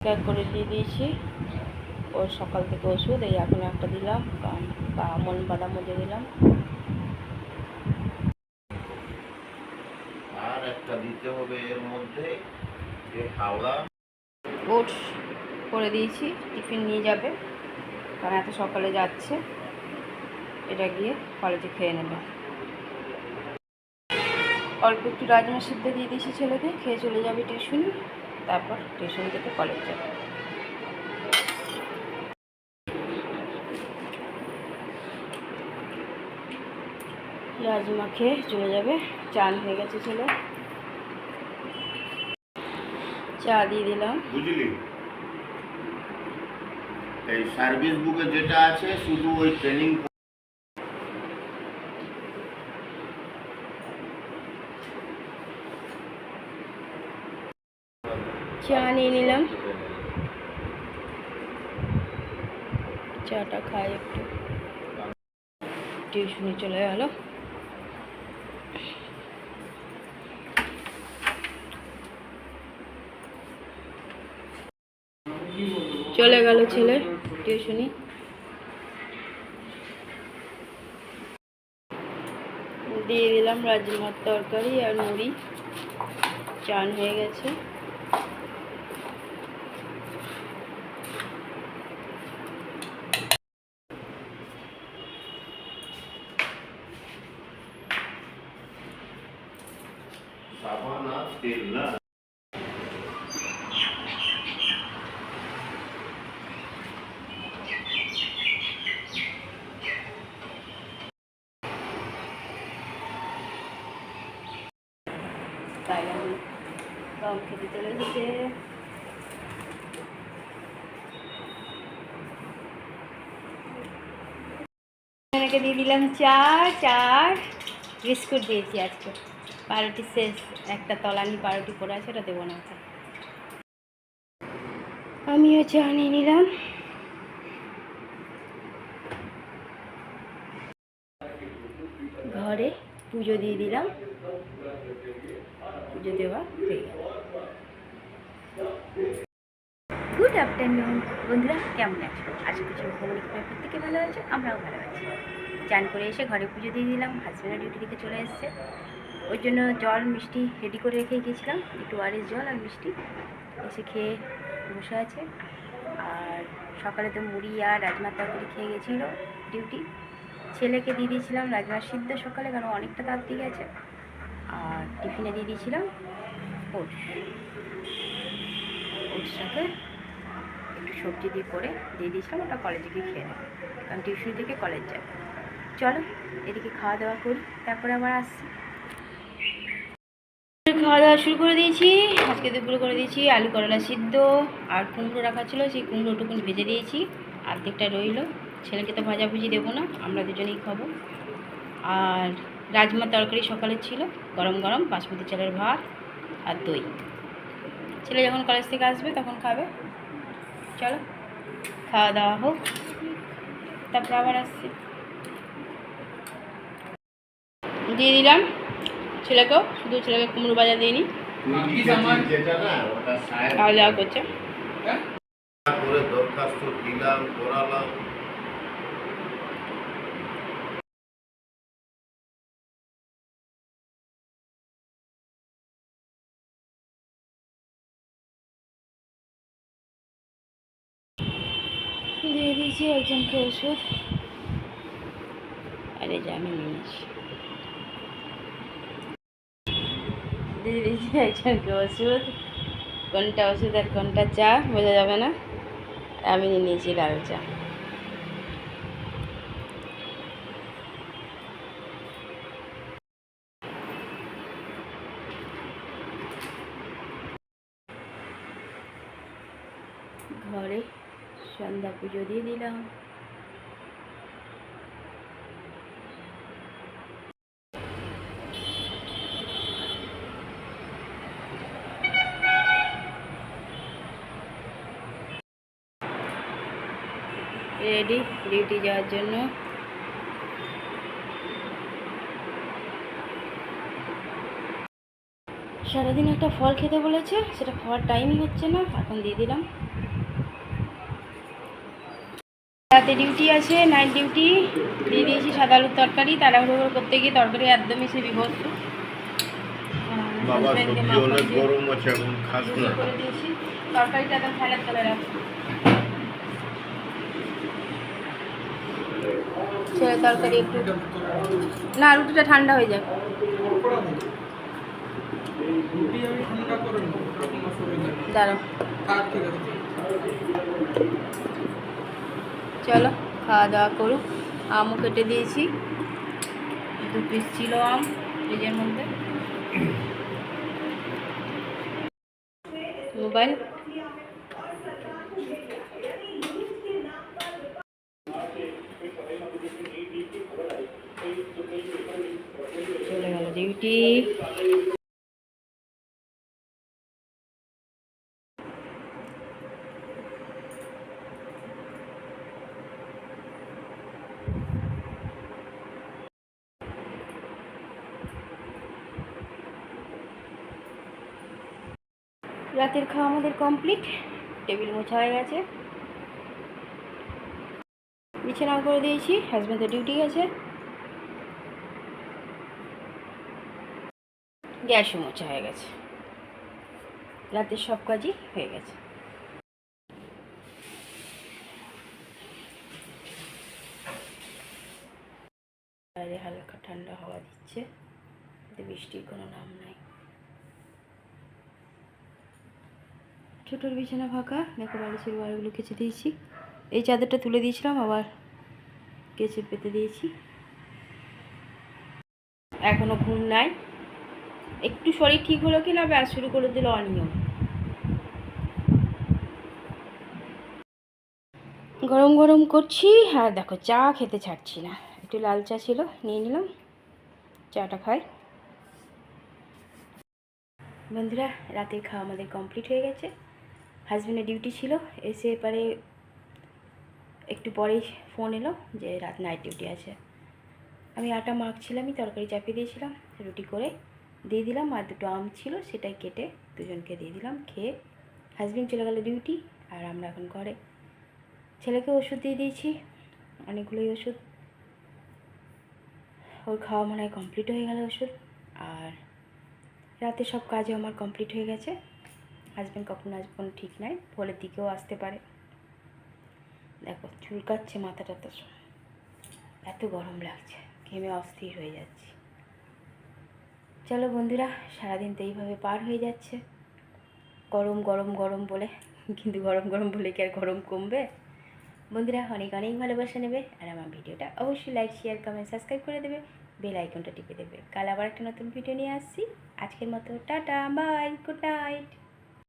Pack করে দিয়ে দিয়েছি। ওর সকাল থেকে ওষুধ, এই এখন একটা দিলাম, আমন বাদাম মধ্যে দিলাম। আর একটা দিতে হবে এর মধ্যে, যে হাওড়া ওটস করে দিয়েছি, টিফিন নিয়ে যাবে, কারণ এত সকালে যাচ্ছে, এটা গিয়ে কলেজে খেয়ে নেবে। অল্প একটু রাজমা সিদ্ধ দিয়ে দিয়েছি ছেলেকে, খেয়ে চলে যাবে টিউশনি, তারপর টিউশন থেকে কলেজ যাবে। রাজমা খেয়ে চলে যাবে। চান হয়ে গেছে ছেলে, চা দিয়ে দিলাম। বুঝলি, এই সার্ভিস বুকে যেটা আছে শুধু ওই ট্রেনিং। চা নিয়ে নিলাম, চাটা খাই একটু। টিউশনে চলে গেল। চলে গেল ছেলে টিউশনি। দিয়ে দিলাম রাজমার তরকারি আর মুড়ি। চান হয়ে গেছে। সাবান আর তেল না, তাই আমি কম খেতে চলে গেছে। এনাকে দিয়ে দিলাম চার বিস্কুট দিয়েছি আজকে। পাউরুটি শেষ, একটা তলানি পাউরুটি পড়ে আছে, ওটা দেবো না ওকে। আমিও চা নিয়ে নিলাম। ঘরে পুজো দিয়ে দিলাম, পুজো দেওয়া হয়ে গেল। গুড আফটারনুন বন্ধুরা, কেমন আছো? আশা করছি প্রত্যেকে ভালো আছো, আমরাও ভালো আছি। চান করে এসে ঘরে পুজো দিয়ে দিলাম। হাজব্যান্ডের ডিউটি থেকে চলে এসছে, ওর জন্য জল মিষ্টি রেডি করে রেখে গিয়েছিলাম, একটু ওআরএস জল আর মিষ্টি। এসে খেয়ে বসে আছে। আর সকালে তো মুড়ি আর রাজমার তরকারি খেয়ে গেছিলো ডিউটি। ছেলেকে দিয়ে দিয়েছিলাম রাজমা সিদ্ধ সকালে, কারণ অনেকটা তাড়াতাড়ি গেছে। আর টিফিনে দিয়ে দিয়েছিলাম ওটসটাকে একটু সবজি দিয়ে করে দিয়ে দিয়েছিলাম, ওটা কলেজে গিয়ে খেয়ে নেবে, কারণ টিউশন থেকে কলেজ যাবে। চলো এদিকে খাওয়া দাওয়া করি, তারপরে আবার আসছি। খাওয়া দাওয়া শুরু করে দিয়েছি। আজকে দুপুরে করে দিয়েছি আলু করলা সিদ্ধ, আর কুমড়ো রাখা ছিল, সেই কুমড়োটুকুন ভেজে দিয়েছি, অর্ধেকটা রইল। ছেলেকে তো ভাজাভুজি দেবো না, আমরা দুজনেই খাবো। আর রাজমা তরকারি সকালে ছিল, গরম গরম বাসমতি চালের ভাত আর দই। ছেলে যখন কলেজ থেকে আসবে তখন খাবে। চলো খাওয়া দাওয়া হোক, তারপর আবার আসছি। দিয়ে দিলাম ছেলেকেও, শুধু ছেলেকে কুমড়ো ভাজা দিয়ে নিই। খাওয়া দাওয়া করছে। দরখাস্ত দিলাম, করালাম। দিয়ে দিয়েছি একজনকে ওষুধ, আরে যে আমি নিয়েছি। দিয়ে দিয়েছি একজনকে ওষুধ, কোনটা ওষুধ আর কোনটা চা বোঝা যাবে না। আমি নিয়েছি লাল চা। ঘরে সন্ধ্যা পুজো দিয়ে দিলাম। রেডি ডিউটি যাওয়ার জন্য। সারাদিন একটা ফল খেতে বলেছে, সেটা খাওয়ার টাইমই হচ্ছে না, এখন দিয়ে দিলাম। রাতে ডিউটি আছে, নাইট ডিউটি, দিয়ে দিয়েছি সাদা আলুর তরকারি। তাড়াহুড়ো করতে গিয়ে তরকারি একদমই সে বিভৎস। বাবা সবজি অনেক গরম আছে, এখন খাস না। করে দিয়েছি তরকারিটা, একদম ফেলার তলে রাখো। ছেলে তরকারি একটু না, রুটিটা ঠান্ডা হয়ে যায়। দাঁড়াও, চলো খাওয়া দাওয়া করুক। আমও কেটে দিয়েছি, 2 পিস ছিল আম ফ্রিজের মধ্যে। মোবাইল চলে গেল ডিউটি। রাতের খাওয়া আমাদের কমপ্লিট, টেবিল মোছা হয়ে গেছে, বিছানাও করে দিয়েছি, হাজব্যান্ডের ডিউটি গেছে, গ্যাসও মোছা হয়ে গেছে, রাতের সব কাজই হয়ে গেছে। বাইরে হালকা ঠান্ডা হাওয়া দিচ্ছে, বৃষ্টির কোনো নাম নাই। ছোটোর বিছানা ফাঁকা, দেখো বালিশের ওয়ারগুলো কেচে দিয়েছি। এই চাদরটা তুলে দিয়েছিলাম, আবার কেচে পেতে দিয়েছি। এখনো ঘুম নাই, একটু শরীর ঠিক হলো কি না ব্যাস শুরু করে দিল অনিয়ম। গরম গরম করছি, আর দেখো চা খেতে ছাড়ছি না। একটু লাল চা ছিল, নিয়ে নিলাম, চাটা খাই। বন্ধুরা, রাতের খাওয়া আমাদের কমপ্লিট হয়ে গেছে। হাজব্যান্ডের ডিউটি ছিল, এসে এবারে একটু পরেই ফোন এলো যে রাত নাইট ডিউটি আছে। আমি আটা মাখছিলামই, তরকারি চাপিয়ে দিয়েছিলাম, রুটি করে দিয়ে দিলাম, আর 2টো আম ছিল সেটাই কেটে দুজনকে দিয়ে দিলাম। খেয়ে হাজব্যান্ড চলে গেল ডিউটি, আর আমরা এখন ঘরে। ছেলেকে ওষুধ দিয়ে দিয়েছি, অনেকগুলোই ওষুধ। ওর খাওয়া মনে হয় কমপ্লিট হয়ে গেল ওষুধ। আর রাতে সব কাজও আমার কমপ্লিট হয়ে গেছে। হাজব্যান্ড কখন আসবে কোনো ঠিক নাই, ভোরের দিকেও আসতে পারে। দেখো চুলকাচ্ছে মাথাটা, তো এত গরম লাগছে, ঘেমে অস্থির হয়ে যাচ্ছি। চলো বন্ধুরা, সারাদিন তো এইভাবে পার হয়ে যাচ্ছে, গরম গরম গরম বলে, কিন্তু গরম গরম বলে কি আর গরম কমবে? বন্ধুরা অনেক অনেক ভালোবাসা নেবে, আর আমার ভিডিওটা অবশ্যই লাইক শেয়ার কমেন্ট সাবস্ক্রাইব করে দেবে, বেল আইকনটা টিপে দেবে। কাল আবার একটা নতুন ভিডিও নিয়ে আসছি। আজকের মতো টাটা, বাই, গুড নাইট।